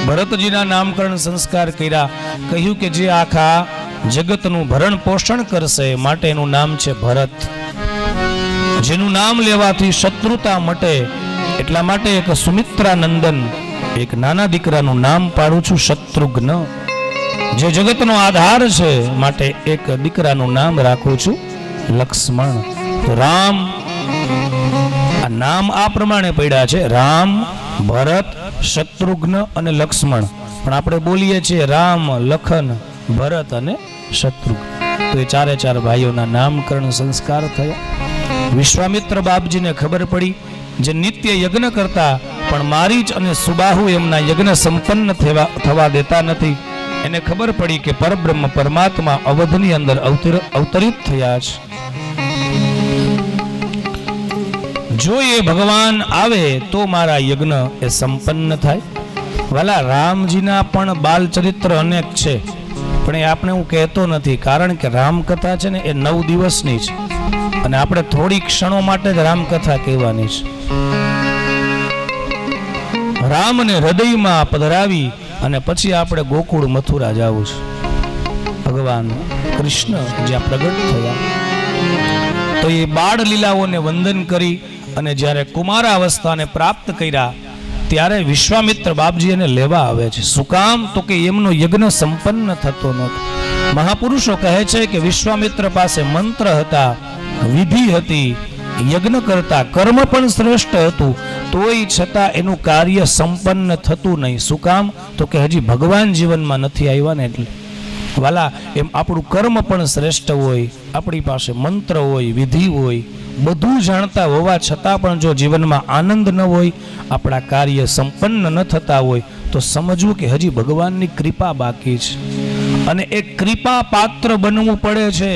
ભરતજીના નામકરણ સંસ્કાર કર્યા. કહ્યું કે જે આખા જગતનું ભરણ પોષણ કરશે માટે એનું નામ છે ભરત. જેનું નામ લેવાથી શત્રુતા મટે એટલા માટે એક સુમિત્રા નંદન, એક નાના દીકરાનું નામ પાડું છું શત્રુઘ્ન. જે જગતનો આધાર છે માટે એક દીકરાનું નામ રાખું છું લક્ષ્મણ. રામ, આ નામ આ પ્રમાણે પડ્યા છે, રામ, ભરત, શત્રુઘ્ન અને લક્ષ્મણ. પણ આપણે બોલીએ છીએ રામ, લખન, ભરત અને શત્રુઘ્ન. તો એ ચારે ચાર ભાઈઓના નામકરણ સંસ્કાર થયા. વિશ્વામિત્ર બાપજીને ખબર પડી, જે નિત્ય યજ્ઞ કરતા પણ મારીચ અને સુબાહુ એમના યજ્ઞ સંપન્ન થવા દેતા નથી. એને ખબર પડી કે પરબ્રહ્મ પરમાત્મા અવધની અંદર અવતરિત થયા છે. જો એ ભગવાન આવે તો મારા યજ્ઞ એ સંપન્ન થાય. વાલા, રામજીના પણ બાલ ચરિત્ર અનેક છે, પણ એ આપણે હું કહેતો નથી. કારણ કે રામકથા છે ને એ 9 દિવસની છે અને આપણે થોડી ક્ષણો માટે જ રામકથા કહેવાની છે. રામને હૃદયમાં પધરાવી અને પછી આપણે ગોકુળ મથુરા જવું છે. ભગવાન કૃષ્ણ જ્યાં પ્રગટ થયા તો એ બાળ લીલાઓને વંદન કરી અને જ્યારે કુમારાવસ્થાને પ્રાપ્ત કર્યા ત્યારે વિશ્વામિત્ર બાપજી એને લેવા આવે છે. શું કામ તો કે એમનો યજ્ઞ સંપન્ન થતો નહોતો. મહાપુરુષો કહે છે કે વિશ્વામિત્ર પાસે મંત્ર હતા, વિધિ હતી, યજ્ઞ કરતા કર્મ પણ શ્રેષ્ઠ હતું, તોય છતાં એનું કાર્ય સંપન્ન થતું નહીં. શું કામ તો કે હજી ભગવાન જીવનમાં નથી આવ્યા ને એટલે. વાલા, એમ આપણું કર્મ પણ શ્રેષ્ઠ હોય, આપણી પાસે મંત્ર હોય, વિધિ હોય, બધું જાણતા હોવા છતાં પણ જો જીવનમાં આનંદ ન હોય, આપણા કાર્ય સંપન્ન ન થતા હોય તો સમજવું કે હજી ભગવાનની કૃપા બાકી છે અને એ કૃપા પાત્ર બનવું પડે છે.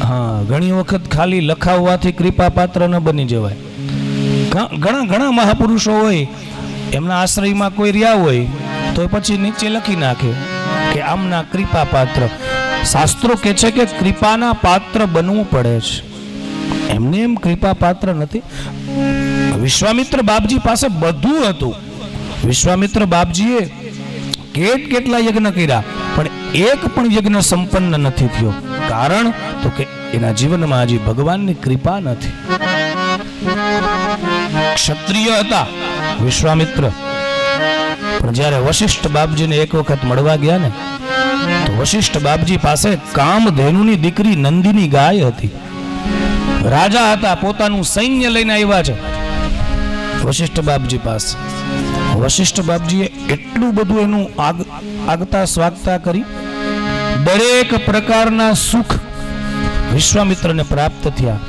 હા, ઘણી વખત ખાલી લખાવવાથી કૃપા પાત્ર ન બની જવાય. ઘણા મહાપુરુષો હોય, એમના આશ્રયમાં કોઈ રહ્યા હોય તો પછી નીચે લખી નાખે કે આમના કૃપા પાત્ર. શાસ્ત્રો કહે છે કે કૃપાના પાત્ર બનવું પડે છે, એમને એમ કૃપા પાત્ર નથી. વિશ્વામિત્ર બાપજી પાસે બધું હતું. વિશ્વામિત્ર બાપજીએ કેટલા યજ્ઞ કર્યા, પણ એક પણ યજ્ઞ સંપન્ન નથી થયો. કારણ તો કે એના જીવનમાં હજી ભગવાનની કૃપા નથી. ક્ષત્રિય હતા વિશ્વામિત્ર, પણ જ્યારે વશિષ્ઠ બાપજીને એક વખત મળવા ગયા ને, તો વશિષ્ઠ બાપજી પાસે કામધેનુની દીકરી નંદિની ગાય હતી. રાજા હતા, પોતાનું સૈન્ય લઈને આવ્યા છે વશિષ્ઠ બાપજી પાસે. વશિષ્ઠ બાપજીએ એટલું બધું એનું આગતા સ્વાગતા કરી. દરેક પ્રકારના સુખ વિશ્વામિત્રને પ્રાપ્ત થયા.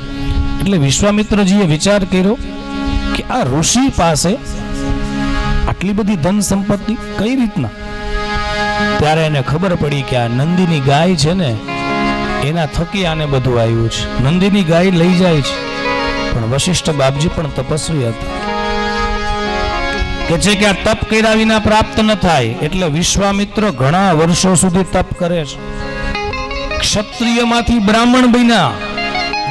એટલે વિશ્વામિત્રજીએ વિચાર કર્યો કે આ ઋષિ પાસે આટલી બધી ધન સંપત્તિ કઈ રીતના? ત્યારે એને ખબર પડી કે આ નંદિની ગાય છે ને, એના થકી આને બધું આવ્યું છે. નંદિની ગાય લઈ જાય છે. પણ વશિષ્ઠ બાપજી પણ તપસ્વી હતા, કે છે કે આ તપ કર્યા વિના પ્રાપ્ત ન થાય. એટલે વિશ્વામિત્ર ઘણા વર્ષો સુધી તપ કરે છે. ક્ષત્રિયમાંથી બ્રાહ્મણ બન્યા.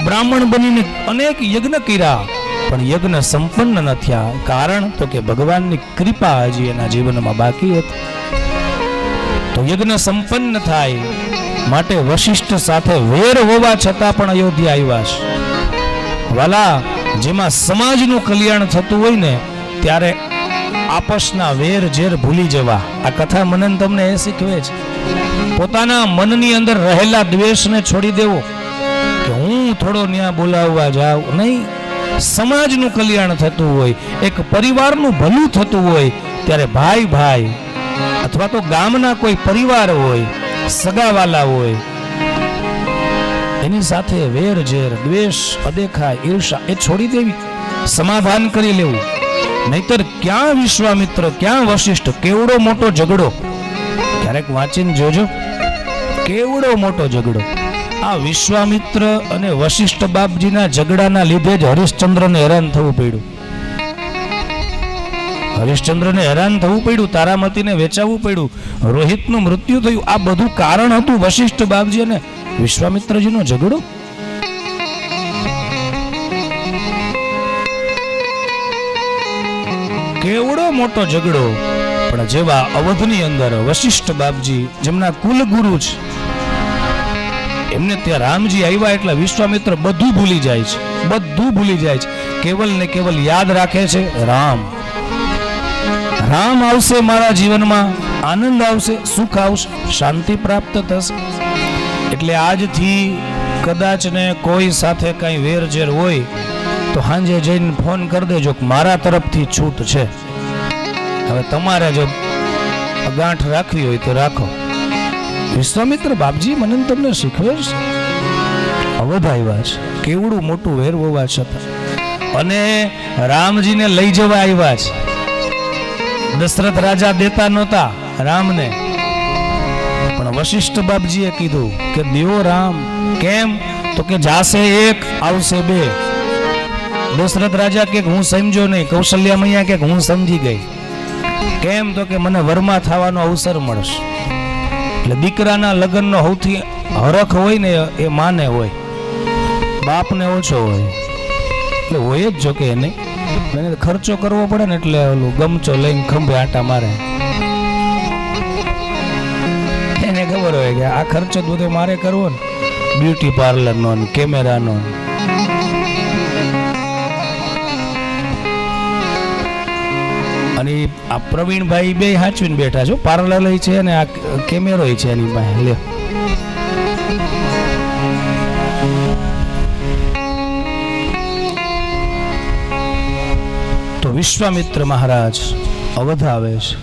બ્રાહ્મણ બનીને અનેક યજ્ઞ કર્યા, પણ યજ્ઞ સંપન્ન ન થયા. કારણ તો કે ભગવાનની કૃપા હજી એના જીવનમાં બાકી હતી. તો યજ્ઞ સંપન્ન થાય માટે વશિષ્ઠ સાથે વેર હોવા છતાં પણ અયોધ્યા આવ્યા છે. વાલા, જેમાં સમાજનું કલ્યાણ થતું હોય ને, ત્યારે આપસના વેર ઝેર ભૂલી જવા. આ કથા મનન તમને એ શીખવે છે. પોતાના મનની અંદર રહેલા દ્વેષને છોડી દેવો, કે હું થોડો ન્યા બોલાવવા જાઉં નહીં. સમાજનું કલ્યાણ થતું હોય, એક પરિવારનું ભલું થતું હોય, ત્યારે ભાઈ ભાઈ અથવા તો ગામના કોઈ પરિવાર હોય, સગાવાલા હોય, એની સાથે વેર ઝેર, દ્વેષ, અદેખા, ઈર્ષા એ છોડી દેવી, સમાધાન કરી લેવું. નહીતર ક્યાં વિશ્વામિત્ર, ક્યાં વશિષ્ઠ, કેવડો મોટો ઝઘડો. ક્યારેક વાંચીને જોજો, કેવડો મોટો ઝઘડો. આ વિશ્વામિત્ર અને વશિષ્ઠ બાપજીના ઝઘડાના લીધે જ હરિશ્ચંદ્રને હેરાન થવું પડ્યું. હરિશ્ચંદ્રને હેરાન થવું પડ્યું, તારામતીને વેચાવવું પડ્યું, રોહિતનું મૃત્યુ થયું. આ બધું કારણ હતું વશિષ્ઠ બાપજી અને વિશ્વામિત્રજીનો ઝઘડો. કેવડો મોટો ઝઘડો. પણ જેવા અવધની અંદર વશિષ્ઠ બાપજી, જેમના કુલગુરુ છે, એમને ત્યાં રામજી આવ્યા એટલે વિશ્વામિત્ર બધું ભૂલી જાય છે. બધું ભૂલી જાય છે. કેવલ ને કેવલ યાદ રાખે છે રામ. રામ આવશે મારા જીવનમાં, આનંદ આવશે, સુખ આવશે, શાંતિ પ્રાપ્ત થશે. એટલે આજથી કદાચ ને કોઈ સાથે કઈ વેરઝેર હોય તો સાંજે જઈને ફોન કરી દેજો કે મારા તરફથી છૂટ છે. હવે તમારે જો ગાંઠ રાખવી હોય તો રાખો. વિશ્વામિત્ર બાપજી મને તમને શીખવે છે. અવધ આવ્યા છે, કેવડું મોટું વેર હોવા છતાં, અને રામજીને લઈ જવા આવ્યા છે. દશરથ રાજા દેતા નહોતા રામને, પણ વશિષ્ઠ બાપજીએ કીધું કે દેવો રામ. કેમ? તો કે જાશે એક, આવશે બે. દશરથ રાજા કે હું સમજો નહીં, કૌશલ્યા મૈયા કે હું સમજી ગઈ. કેમ? તો કે મને વરમાં થવાનો અવસર મળશે. એટલે દીકરાના લગ્નનો સૌથી હરખ હોય ને એ માને હોય, બાપને ઓછો હોય. એટલે હોય જ જો કે એને ખર્ચો કરવો પડે ને, એટલે ઓલું ગમચો લઈને ખંભે આટા મારે. એને ખબર હોય કે આ ખર્ચો બધો મારે કરવો ને, બ્યુટી પાર્લરનો ને કેમેરાનો. અને આ પ્રવીણભાઈ બે હાચવીને બેઠા છો, પાર્લર છે અને આ કેમેરો છે એની પાસે. લે તો વિશ્વામિત્ર મહારાજ અવધ આવે છે.